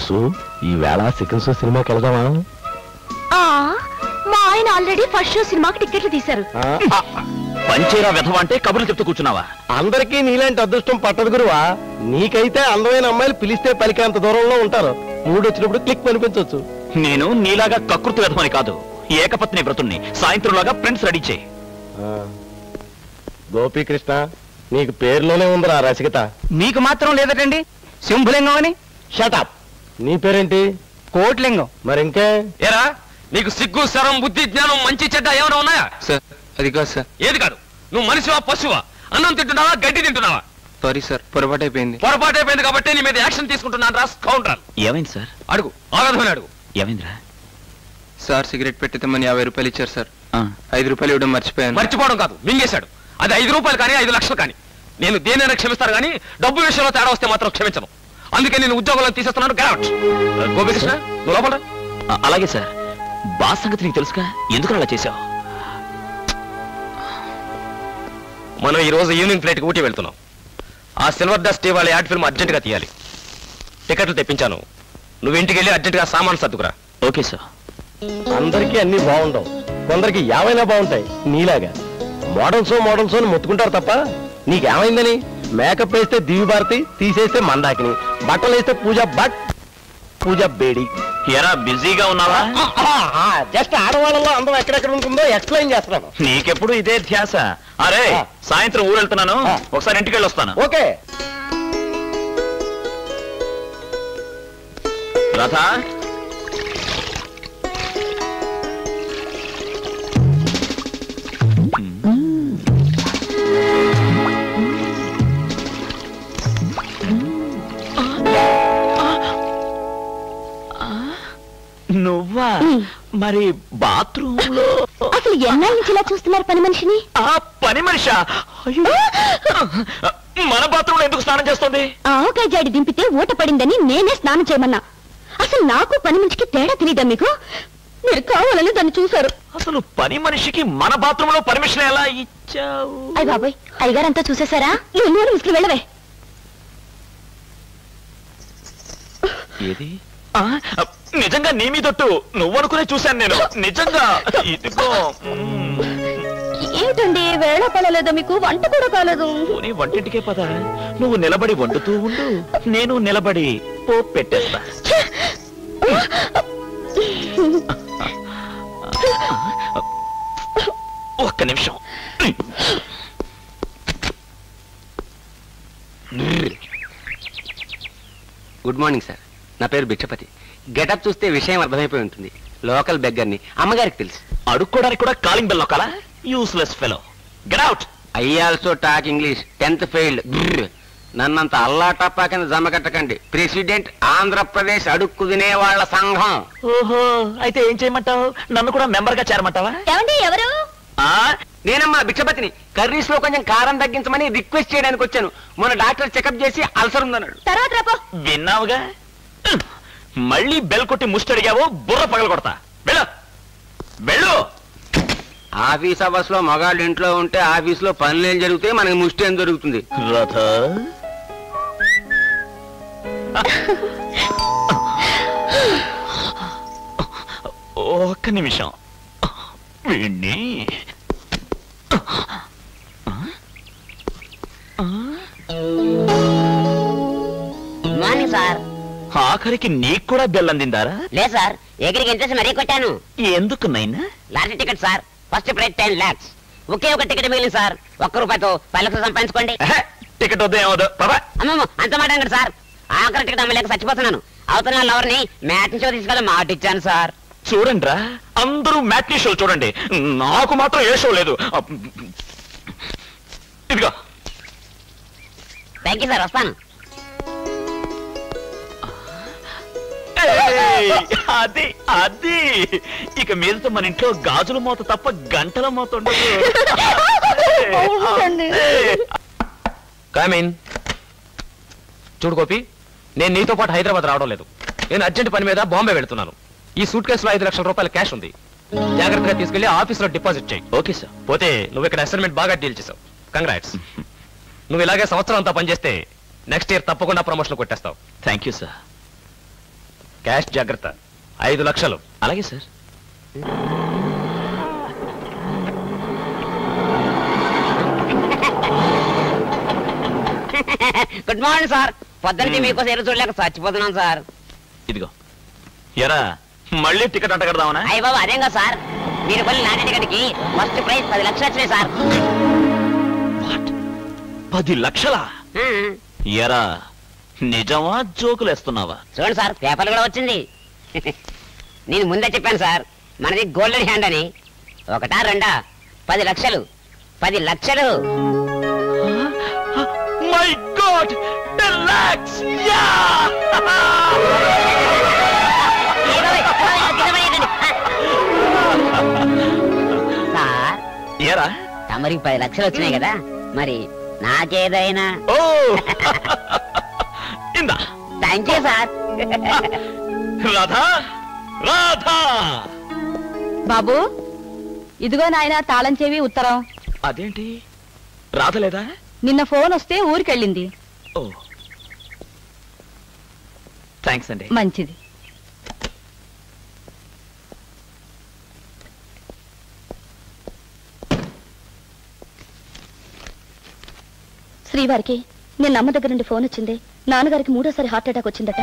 సుసు ఈ వేళ second show సినిమాకి వెళ్దామా? మా ఆయన ఆల్రెడీ ఫస్ట్ షో సినిమాకి టికెట్లు తీశారు. పంచేరా విధవ అంటే కబుర్లు చెప్తూ కూర్చున్నావా? అందరికీ నీలాంటి అదృష్టం పట్టదు గురువా. నీకైతే అందమైన అమ్మాయిలు పిలిస్తే పలికేంత దూరంలో ఉంటారు. మూడు వచ్చినప్పుడు క్లిక్ అనిపించవచ్చు. నేను నీలాగా కకృతి విధమని కాదు, ఏకపత్ని వ్రతుణ్ణి. సాయంత్రంలాగా ఫ్రెండ్స్ రెడీ చేయి. గోపీకృష్ణ, నీకు పేరులోనే ఉందిరా రసికత. మీకు మాత్రం లేదటండి శంభులింగం అని. షటప్. నీ పేరేంటి? కోట్లింగం. మరి ఇంకే? ఏరా నీకు సిగ్గు శరం బుద్ధి జ్ఞానం మంచి చెడ్డ ఏమైనా ఉన్నాయా? సార్ అది కాదు సార్. ఏది కాదు? నువ్వు మనిషివా పశువా? అన్నం తింటున్నావా గడ్డి తింటున్నావా? సారీ సార్, పొరపాటు అయిపోయింది. పొరపాటు అయిపోయింది కాబట్టి నీ మీద యాక్షన్ తీసుకుంటున్నాను రా కౌంటర్. ఏమైంది సార్? అడుగు, ఆగధమని అడుగు. ఏమైందిరా? సార్ సిగరెట్ పెట్టిద్దామని 50 రూపాయలు ఇచ్చారు సార్. 5 రూపాయలు ఇవ్వడం మర్చిపోయాను. మర్చిపోవడం కాదు, మింగేశాడు. అది 5 రూపాయలు కానీ 5 లక్షలు కానీ. నేను దేనైనా క్షమిస్తాను కానీ డబ్బు విషయంలో తేడా వస్తే మాత్రం క్షమించను. అందుకే నేను ఉద్యోగంలో తీసేస్తున్నాను. Get out. గోపికృష్ణ, నువ్వు లోపల. అలాగే సార్. బాస్ సంగతి నీకు తెలుసుగా, ఎందుకు అలా చేశావు? మనం ఈ రోజు ఈవినింగ్ ఫ్లైట్ కి ఊటీ వెళ్తున్నాం. ఆ సిల్వర్ డస్ట్ వాళ్ళ యాడ్ ఫిల్మ్ అర్జెంట్ గా తీయాలి. టికెట్లు తెప్పించాను. నువ్వు ఇంటికి వెళ్ళి అర్జెంట్ గా సామాన్ సర్దుకురా. Okay sir. అందరికీ అన్ని బాగుండవు, కొందరికి ఏమైనా బాగుంటాయి. నీలాగా మోడల్స్ అని మొత్తుకుంటారు తప్ప నీకేమైందని? మేకప్ వేస్తే దివి భారతి, తీసేస్తే మందాకిని, బట్టలు వేస్తే పూజ బేడి. ఎరా బిజీగా ఉన్నావా? జస్ట్ ఆడవాళ్ళలో అందం ఎక్కడెక్కడ ఉంటుందో ఎక్స్ప్లెయిన్ చేస్తున్నాను. నీకెప్పుడు ఇదే ధ్యాస. అరే సాయంత్రం ఊరు వెళ్తున్నాను, ఒకసారి ఇంటికి వెళ్ళి వస్తాను. ఓకే. రాధా, నువ్వా? మరి బాత్రూమ్ లో అసలు ఎన్నాళ్ళ నుంచి ఇలా చూస్తున్నారు పని మనిషిని? పని మనిషా? మన బాత్రూమ్ లో ఎందుకు స్నానం చేస్తుంది? ఆవకాయ జాడి దింపితే ఊట పడిందని నేనే స్నానం చేయమన్నా. అసలు నాకు పని మనిషికి తేడా తెలియదా మీకు? మీరు కావాలని దాన్ని చూశారు. అసలు పని మనిషికి మన బాత్రూమ్ లో పర్మిషన్ ఎలా ఇచ్చావు? అయ్య బాబాయ్, అయ్యగారంతా చూసేశారా? నువ్వు ముసులు వెళ్ళవే. ఏది? నిజంగా నీ మీదొట్టు, నువ్వు అనుకునే చూశాను నేను. నిజంగా ఇదిగో. ఏమిటండి వేళ పడలేదా మీకు? వంట కూడా కాలేదు. నీ వంటింటికే పద. నువ్వు నిలబడి వండుతూ ఉండు, నేను నిలబడి పోపు పెట్టేస్తా. ఒక్క నిమిషం. గుడ్ మార్నింగ్ సార్, నా పేరు భిక్షపతి. గెటప్ చూస్తే విషయం అర్థమైపోయి ఉంటుంది. లోకల్ బెగ్గర్ని, అమ్మగారికి తెలుసు. అడుక్కోడానికి కూడా కాలింగ్ బెల్ నొక్కాలా? Useless fellow. Get out. I also talk English, 10th failed. నన్నంత అల్లా టప్పా కింద జమ కట్టకండి. ప్రెసిడెంట్ ఆంధ్రప్రదేశ్ అడుక్కు తినే వాళ్ళ సంఘం. ఓహో, అయితే ఏం చేయమంటావు? నన్ను కూడా మెంబర్ గా చేరమంటావా? ఏమండి ఎవరు? నేనమ్మా భిక్షపతిని. కర్రీస్ లో కొంచెం కారం తగ్గించమని రిక్వెస్ట్ చేయడానికి వచ్చాను. మొన్న డాక్టర్ చెకప్ చేసి అల్సర్ ఉందన్నాడు. తర్వాత రాపో. విన్నావుగా, మళ్ళీ బెల్ కొట్టి ముష్టడిగావు, బుర్ర పగల కొడతా. వెళ్ళు వెళ్ళు. ఆఫీస్ అవర్స్ లో మగాళ్ళు ఇంట్లో ఉంటే ఆఫీస్ లో పనులు ఏం జరుగుతాయి, మనకి ముష్టి ఏం జరుగుతుంది. రథ, ఒక్క నిమిషం. వీణ్ణి మార్నింగ్ సార్. ఆఖరికి నీకు కూడా బెల్ అందిందారా? లేదు సార్, ఎగిరికి ఇంట్రెస్ట్ మరీ కొట్టాను. ఎందుకు నైనా? Lottery ticket sir, first prize 10 lakhs. ఒకే ఒక టికెట్ మిగిలింది సార్. ₹1 10 లక్షలు సంపాదించుకోండి. టికెట్ వద్ద ఏమవుదు. అమ్మమ్మ అంత మాట అండి సార్. ఆఖరి టికెట్ అమ్మలేక చచ్చిపోతున్నాను. అవతల లవర్ని మ్యాట్ని షో తీసుకెళ్ళి మాట ఇచ్చాను సార్. చూడండి రా, అందరూ మ్యాట్నీ షోలు చూడండి, నాకు మాత్రం ఏ షో లేదు. ఇదిగో. థ్యాంక్ యూ సార్, వస్తాను. అది అది ఇక మీదతో మన ఇంట్లో గాజుల మూత తప్ప గంటల మూత ఉండదు. కామీన్. చూడు గోపి, నేను నీతో పాటు హైదరాబాద్ రావడం లేదు. నేను అర్జెంట్ పని మీద బాంబే వెళ్తున్నాను. ఈ సూట్ కేసులో 5 లక్షల రూపాయల క్యాష్ ఉంది. జాగ్రత్తగా తీసుకెళ్లి ఆఫీస్ లో డిపాజిట్ చేయి. Okay sir. పోతే నువ్వు ఇక్కడ అసైన్మెంట్ బాగా డీల్ చేసావు. కంగ్రాట్స్. నువ్వు ఇలాగే సంవత్సరం అంతా పనిచేస్తే నెక్స్ట్ ఇయర్ తప్పకుండా ప్రమోషన్ కొట్టేస్తావు. Thank you sir. క్యాష్ జాగ్రత్త. 5 లక్షలు. అలాగే సార్. Good morning sir. పొద్దున్నకి మీకోసం ఎదురు చూడలేక చచ్చిపోతున్నాను సార్. ఇదిగో. ఎరా మళ్ళీ టికెట్ అంట కడదామనా? అయ్య బాబు అదేం కదా సార్, మీరు కొన్ని లాంటి టికెట్కి ఫస్ట్ ప్రైజ్ 10 లక్షలు వచ్చినాయి సార్. 10 లక్షలా? ఎరా నిజమా జోకులు వేస్తున్నావా? చూడండి సార్, పేపర్లు కూడా వచ్చింది. నేను ముందే చెప్పాను సార్, మనది గోల్డెన్ హ్యాండ్ అని. 1 2 10 లక్షలు. 10 లక్షలు. My God, 10 lakhs! సార్ ఎరా తమరికి 10 లక్షలు వచ్చినాయి కదా, మరి నాకేదైనా? ఓ ఇందా. Thank you sir. Radha, Radha. బాబు ఇదిగో నాయన తాళం చెవి ఉత్తరం. అదేంటి రాధలేదా? నిన్న ఫోన్ వస్తే ఊరికెళ్ళింది. ఓ థ్యాంక్స్ అండి. మంచిది. శ్రీవారికి నిన్న అమ్మ దగ్గర నుండి ఫోన్ వచ్చింది. నాన్నగారికి 3వ హార్ట్ అటాక్ వచ్చిందట.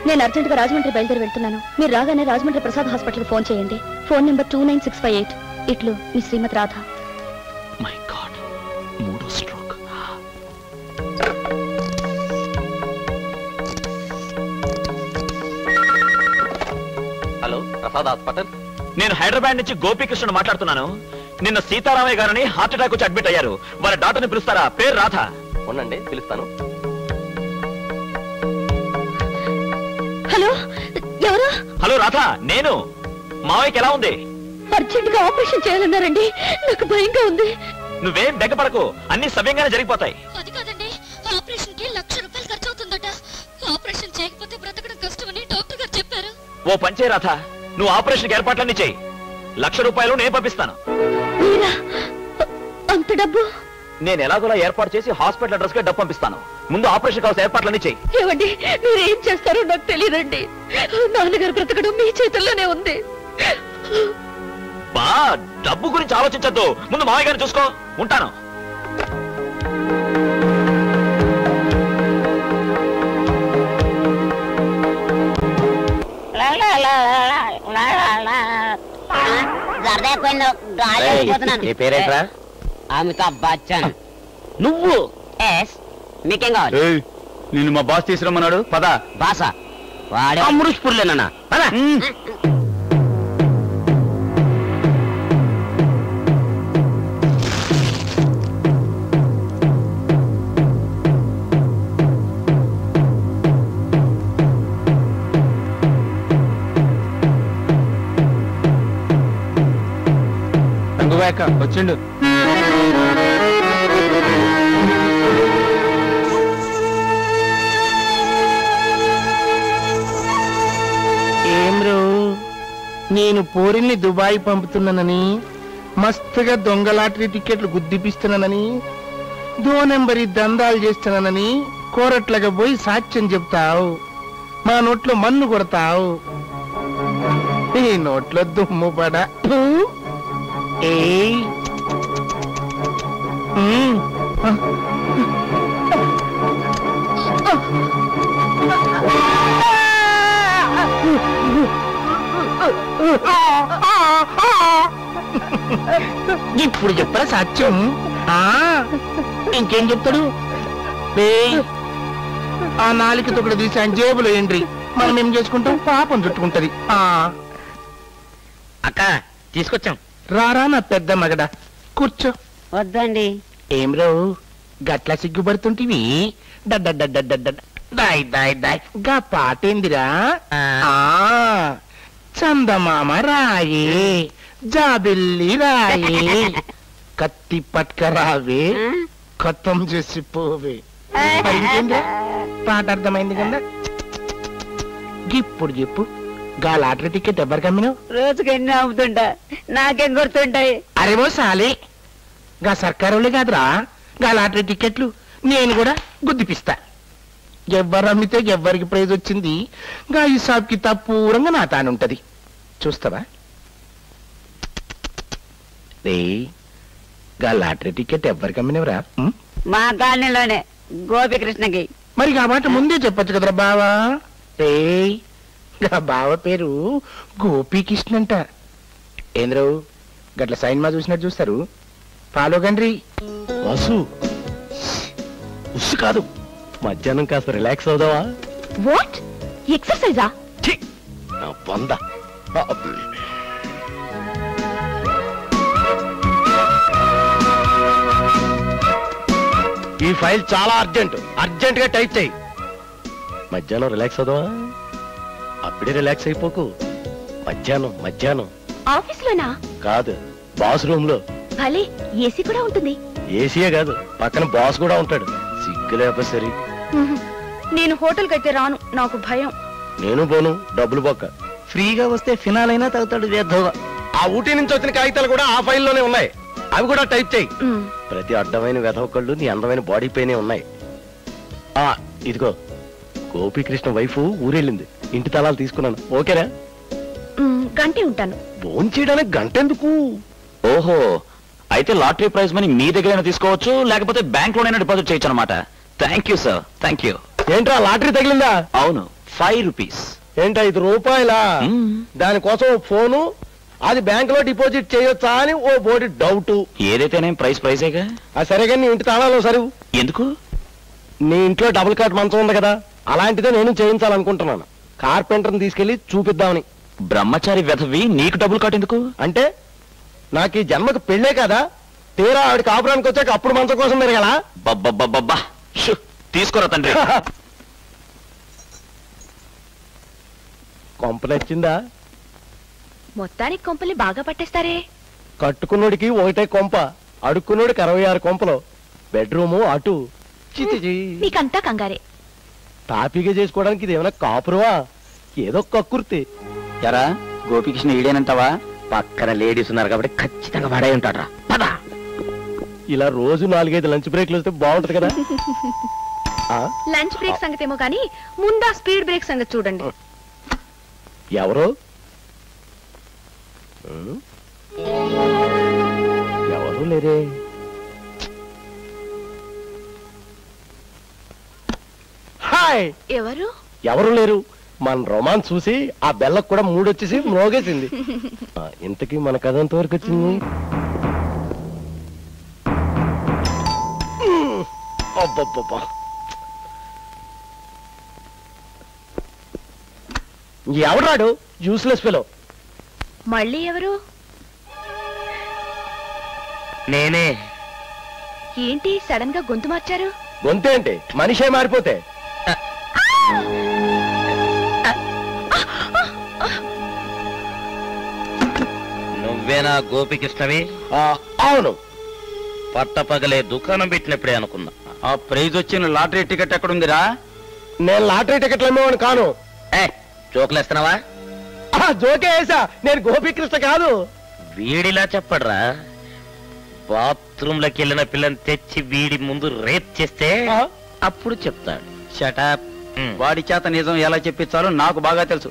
నేను అర్జెంటుగా రాజమండ్రి బయలుదేరి వెళ్తున్నాను. మీరు రాగానే రాజమండ్రి ప్రసాద్ హాస్పిటల్కి ఫోన్ చేయండి. Phone number 29658. ఇట్లు మీ శ్రీమతి రాధ. మై గాడ్, 3వ స్ట్రోక్. Hello, Prasad hospital. నేను హైదరాబాద్ నుంచి గోపీకృష్ణ మాట్లాడుతున్నాను. నిన్న సీతారామయ్య గారని హార్ట్ అటాక్ వచ్చి అడ్మిట్ అయ్యారు. వారి డాక్టర్ని పిలుస్తారా? పేరు రాధ. ఉండండి, పిలుస్తాను. హలో, ఎవరు? హలో రాధ, నేను. మావయ్యకి ఎలా ఉంది? అర్జెంటుగా ఆపరేషన్ చేయాలన్నారండి. నాకు భయంగా ఉంది. నువ్వేం బెగ్గపడకు, అన్ని సవ్యంగానే జరిగిపోతాయి. అది కాదండి, ఆపరేషన్ కి 1,00,000 రూపాయలు ఖర్చు అవుతుందట. ఆపరేషన్ చేయకపోతే బ్రతకడం కష్టమని డాక్టర్ గారు చెప్పారు. ఓ పంచే రాధ, నువ్వు ఆపరేషన్ ఏర్పాట్లన్నీ చేయి. 1,00,000 రూపాయలు నేను పంపిస్తాను. అంత డబ్బు? నేను ఎలాగోలా ఏర్పాటు చేసి హాస్పిటల్ అడ్రస్ కి డబ్బు పంపిస్తాను. ముందు ఆపరేషన్ కావాల్సిన ఏర్పాట్లన్నీ చేయి. ఏమండి, మీరేం చేస్తారో నాకు తెలియదండి. నాన్నగారు బ్రతకడం మీ చేతుల్లోనే ఉంది. బా, డబ్బు గురించి ఆలోచించద్దు, ముందు మావయ్య గారిని చూసుకో. ఉంటాను. నీ పేరేంట్రా? అమితాబ్ బచ్చన్. నువ్వు? ఎస్. మీకేం కావాలి? నిన్ను మా బాస్ తీసుకురమ్మన్నాడు. పద. బాసా? వాడే అమృష్పూర్లేనా? పద. వచ్చిండు. ఏమ్రో, నేను పోరిల్ని దుబాయ్ పంపుతున్నానని, మస్తుగా దొంగ లాటరీ టికెట్లు గుద్దిపిస్తున్నానని, 2 నెంబరి దందాలు చేస్తున్నానని కోరట్లుగా పోయి సాక్ష్యం చెప్తావు. మా నోట్లో మన్ను కొడతావు. ఈ నోట్లో దుమ్ము పడ. ఏయ్, ఇప్పుడు చెప్పరా సాక్ష్యం? ఇంకేం చెప్తాడు? ఆ 4 తొక్కడు తీసి ఆయన జేబులో ఏంట్రీ, మనం ఏం చేసుకుంటాం? పాపం చుట్టుకుంటది. అక్క, తీసుకొచ్చాం. రారా నా పెద్ద మగడ, కూర్చో. వద్దండి. ఏం రావు, గట్ల సిగ్గుపడుతుంటివి? దాయ్ దాయ్ దాయ్, గా పాటేందిరా? చందమామ రాయే, జాబిల్లి రాయే, కత్తి పట్కరావే, ఖతం చేసి పోవే. ఇంకేంద్రా, పాట అర్థమైంది కదా? ఇప్పుడు చెప్పు, గా లాటరీ టికెట్ ఎవరికి అమ్మినావు? రోజుకి ఎన్ని అమ్ముతుంటా, నాకేం గుర్తుంటాయి? అరేవో సాలే, గా సర్కారులే కాదురా గా లాటరీ టికెట్లు. నేను కూడా గుద్దిపిస్తా. ఎవ్వరు అమ్మితే ఎవ్వరికి ప్రైజ్ వచ్చింది గా ఈ షాప్కి తప్పూరంగా నా తానుంటది. చూస్తావా? గా లాటరీ టికెట్ ఎవ్వరికి అమ్మినవరా? మా కాలనీలోనే గోపికృష్ణకి. మరి ఆ మాట ముందే చెప్పొచ్చు కదరా బావా. గా బావ పేరు గోపీకృష్ణ అంట. ఏంద్రు గట్ల సైన్ మా చూసినట్టు చూస్తారు. ఫాలో గండ్రి. వాసు ఉస్సు కాదు, మధ్యాహ్నం కాస్త రిలాక్స్ అవుదావా? వాట్ ఎక్సర్సైజా? పొంద ఈ ఫైల్ చాలా అర్జెంట్ గా టైప్ చేయి. మధ్యాహ్నం రిలాక్స్ అవుదావా? అప్పుడే రిలాక్స్ అయిపోకు. మధ్యాహ్నం ఆఫీస్ లోనా? కాదు, బాస్ రూమ్ లో. భలే, ఏసీ కూడా ఉంటుంది. ఏసీయే కాదు, పక్కన బాస్ కూడా ఉంటాడు. సిగ్గు లేకపోతే సరి. నేను హోటల్కి అయితే రాను, నాకు భయం. నేను పోను, డబ్బులు బొక్క. ఫ్రీగా వస్తే ఫినాల్ అయినా తాగుతాడు వేద్దోగా. ఆ ఊటీ నుంచి వచ్చిన కాగితాలు కూడా ఆ ఫైల్లోనే ఉన్నాయి. అవి కూడా టైప్ చేయి. ప్రతి అడ్డమైన వెధవకళ్ళు నీ అందమైన బాడీ పైనే ఉన్నాయి. ఇదిగో గోపీకృష్ణ వైఫ్ ఊరెళ్ళింది, ఇంటి తలాలు తీసుకున్నాను. ఓకేనా? గంటే ఉంటాను. ఫోన్ చేయడానికి గంట ఎందుకు? ఓహో, అయితే లాటరీ ప్రైజ్ మనీ మీ దగ్గరైనా తీసుకోవచ్చు, లేకపోతే బ్యాంక్ లోనైనా డిపాజిట్ చేయొచ్చు అనమాట. Thank you sir, thank you. ఏంట్రా లాటరీ తగిలిందా? అవును, 5 రూపీస్. ఏంటా 5 రూపాయలా? దానికోసం ఫోను, అది బ్యాంక్ లో డిపాజిట్ చేయొచ్చా అని ఓ బోడి డౌట్. ఏదైతేనే ప్రైజేగా. సరే కానీ నీ ఇంటి తాళాలు సరువు. ఎందుకు? నీ ఇంట్లో డబుల్ కాట్ మంచం ఉంది కదా, అలాంటిదే నేను చేయించాలనుకుంటున్నాను. కార్పెంటర్ని తీసుకెళ్లి చూపిద్దామని. బ్రహ్మచారి వెధవి నీకు డబుల్ కాట్ ఎందుకు? అంటే నాకు ఈ జన్మకు పెళ్ళే కదా, తీరా ఆవిడ కాపురానికి వచ్చాక అప్పుడు మంచం కోసం మెరగల. బబ్బబ్బబ్బబ్బా, తీసుకోరా తండ్రి. కొంప నచ్చిందా? మొత్తానికి కొంపల్ని బాగా పట్టేస్తారే. కట్టుకున్నోడికి ఒకటే కొంప, అడుక్కున్నోడికి 66 కొంపలు. బెడ్రూము అటు. మీకంతా కంగారే. తాపీగా చేసుకోవడానికి ఇది ఏమైనా కాపురవా? ఏదో కక్కుర్తి. ఎరా గోపికృష్ణ ఈడేనంటావా? పక్కన లేడీస్ ఉన్నారు కాబట్టి ఖచ్చితంగా వాడే ఉంటాడు. పద. ఇలా రోజు 4-5 లంచ్ బ్రేక్లు వస్తే బాగుంటది కదా. లంచ్ బ్రేక్ సంగతి ఏమో కానీ ముందా స్పీడ్ బ్రేక్ సంగతి చూడండి. ఎవరు ఎవరు లేరే. హాయ్. ఎవరు లేరు. మన రొమాన్స్ చూసి ఆ బెల్లకు కూడా మూడొచ్చేసి మ్రోగేసింది. ఇంతకీ మన కథ ఎంతవరకు వచ్చింది? అబ్బబ్బబ్బా, ఎవడాడు? Useless fellow. మళ్ళీ ఎవరు? నేనే. ఏంటి సడన్ గా గొంతు మార్చారు? గొంతేంటి, మనిషే మారిపోతే. నువ్వేనా గోపికృష్ణవి? అవును. పట్టపగలే దుకాణం పెట్టినప్పుడే అనుకున్నా. ఆ ప్రైజ్ వచ్చిన లాటరీ టికెట్ ఎక్కడుందిరా? నేను లాటరీ టికెట్లు అమ్మేవాడు కాను. జోకులేస్తున్నావా? జోకే వేసా, నేను గోపీకృష్ణ కాదు. వీడిలా చెప్పడ్రా. బాత్రూమ్ లోకి వెళ్ళిన పిల్లని తెచ్చి వీడి ముందు రేప్ చేస్తే అప్పుడు చెప్తాడు. షటప్. వాడి చేత నిజం ఎలా చెప్పించాలో నాకు బాగా తెలుసు.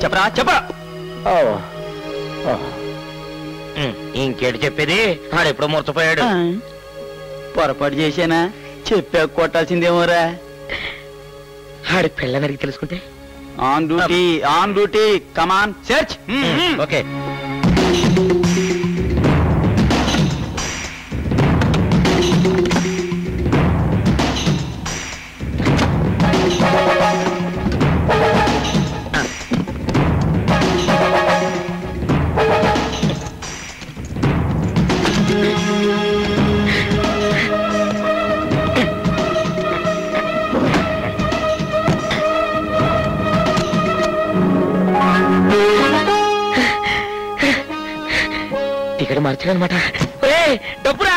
చెప్పరా చెప్పరా. ఇంకేటి చెప్పేది? ఆడెప్పుడు మూర్చపోయాడు. పొరపాటు చేశానా? చెప్పా కొట్టాల్సిందేమోరా. ఆడి పిల్లనడికి తెలుసుకుంటే. On duty come on search. Okay. Ticket మార్చాలన్నమాట. డబ్బురా.